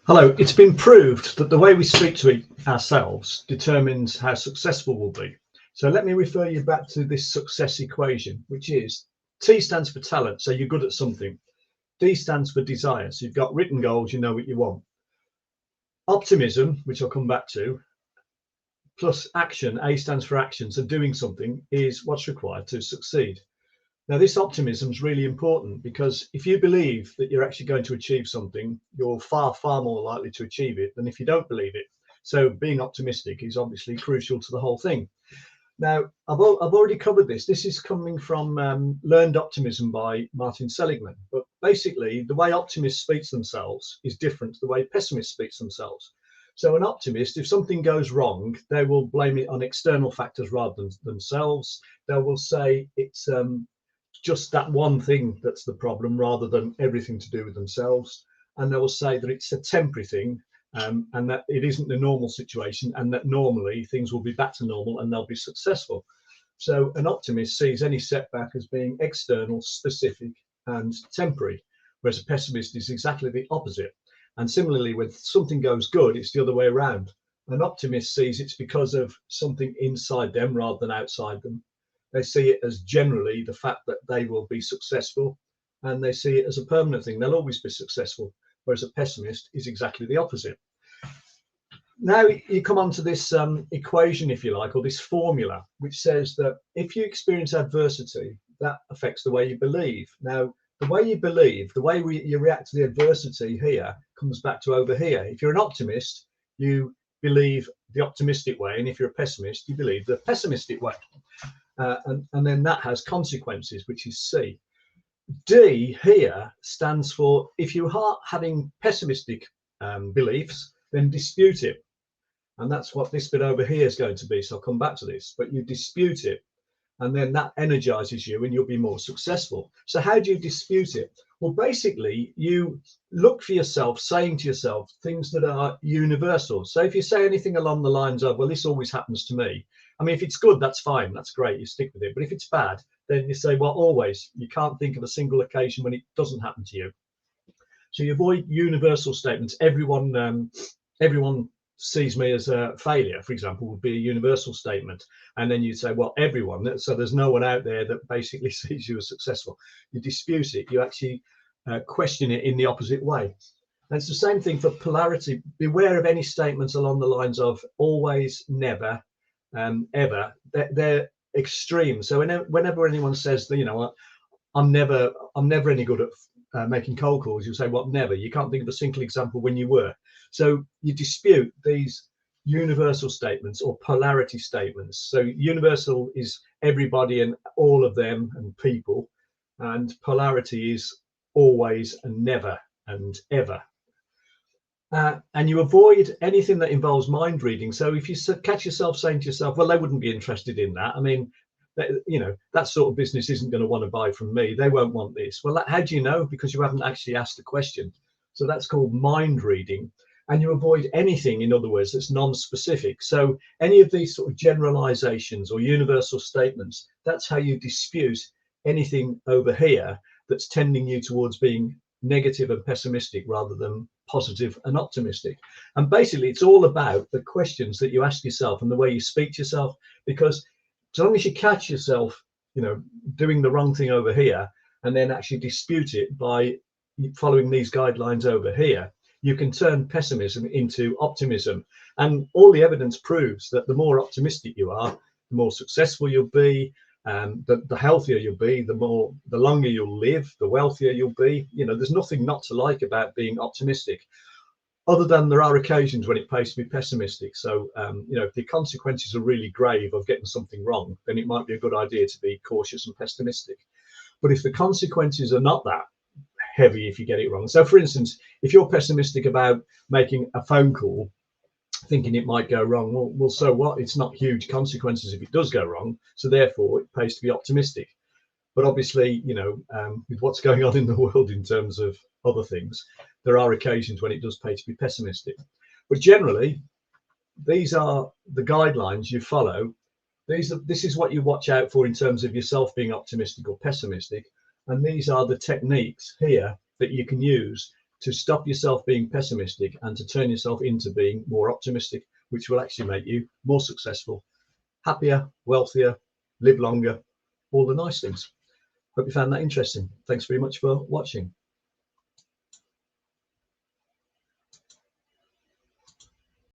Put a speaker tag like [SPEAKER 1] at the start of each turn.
[SPEAKER 1] Hello, it's been proved that the way we speak to ourselves determines how successful we'll be. So let me refer you back to this success equation, which is T stands for talent, so you're good at something. D stands for desire, so you've got written goals, you know what you want. Optimism, which I'll come back to, plus action, A stands for action, so doing something is what's required to succeed. Now, this optimism is really important because if you believe that you're actually going to achieve something, you're far, far more likely to achieve it than if you don't believe it. So being optimistic is obviously crucial to the whole thing. Now, I've already covered this. This is coming from Learned Optimism by Martin Seligman. But basically, the way optimists speak to themselves is different to the way pessimists speak to themselves. So an optimist, if something goes wrong, they will blame it on external factors rather than themselves. They will say it's just that one thing that's the problem rather than everything to do with themselves. And they will say that it's a temporary thing and that it isn't the normal situation and that normally things will be back to normal and they'll be successful. So an optimist sees any setback as being external, specific and temporary, whereas a pessimist is exactly the opposite. And similarly, when something goes good, it's the other way around. An optimist sees it's because of something inside them rather than outside them. They see it as generally the fact that they will be successful, and they see it as a permanent thing. They'll always be successful, whereas a pessimist is exactly the opposite. Now you come on to this equation, if you like, or this formula, which says that if you experience adversity, that affects the way you believe. Now, the way you believe, the way you react to the adversity here comes back to over here. If you're an optimist, you believe the optimistic way, and if you're a pessimist, you believe the pessimistic way. And then that has consequences, which is C. D here stands for if you are having pessimistic beliefs, then dispute it. And that's what this bit over here is going to be. So I'll come back to this, but you dispute it. And then that energizes you and you'll be more successful. So how do you dispute it? Well, basically, you look for yourself, saying to yourself things that are universal. So if you say anything along the lines of, well, this always happens to me. I mean, if it's good, that's fine. That's great. You stick with it. But if it's bad, then you say, well, always. You can't think of a single occasion when it doesn't happen to you. So you avoid universal statements. Everyone sees me as a failure, for example, would be a universal statement. And then you'd say, well, everyone, so there's no one out there that basically sees you as successful. You dispute it, you actually question it in the opposite way. And it's the same thing for polarity. Beware of any statements along the lines of always, never, ever. They're extreme. So whenever anyone says, you know, I'm never any good at making cold calls, you'll say, what, never? You can't think of a single example when you were. So you dispute these universal statements or polarity statements. So universal is everybody and all of them and people, and polarity is always and never and ever. And you avoid anything that involves mind reading. So if you catch yourself saying to yourself, well, they wouldn't be interested in that. I mean, you know, that sort of business isn't going to want to buy from me. They won't want this. Well, how do you know? Because you haven't actually asked the question. So that's called mind reading. And you avoid anything, in other words, that's non-specific. So any of these sort of generalizations or universal statements, that's how you dispute anything over here that's tending you towards being negative and pessimistic rather than positive and optimistic. And basically, it's all about the questions that you ask yourself and the way you speak to yourself, because as long as you catch yourself, you know, doing the wrong thing over here and then actually dispute it by following these guidelines over here, you can turn pessimism into optimism. And all the evidence proves that the more optimistic you are, the more successful you'll be, the healthier you'll be, the longer you'll live, the wealthier you'll be. You know, there's nothing not to like about being optimistic, other than there are occasions when it pays to be pessimistic. So, you know, if the consequences are really grave of getting something wrong, then it might be a good idea to be cautious and pessimistic. But if the consequences are not that heavy if you get it wrong. So for instance, if you're pessimistic about making a phone call, thinking it might go wrong, well, so what? It's not huge consequences if it does go wrong. So therefore, it pays to be optimistic. But obviously, you know, with what's going on in the world in terms of other things, there are occasions when it does pay to be pessimistic. But generally, these are the guidelines you follow. This is what you watch out for in terms of yourself being optimistic or pessimistic. And these are the techniques here that you can use to stop yourself being pessimistic and to turn yourself into being more optimistic, which will actually make you more successful, happier, wealthier, live longer, all the nice things. Hope you found that interesting. Thanks very much for watching.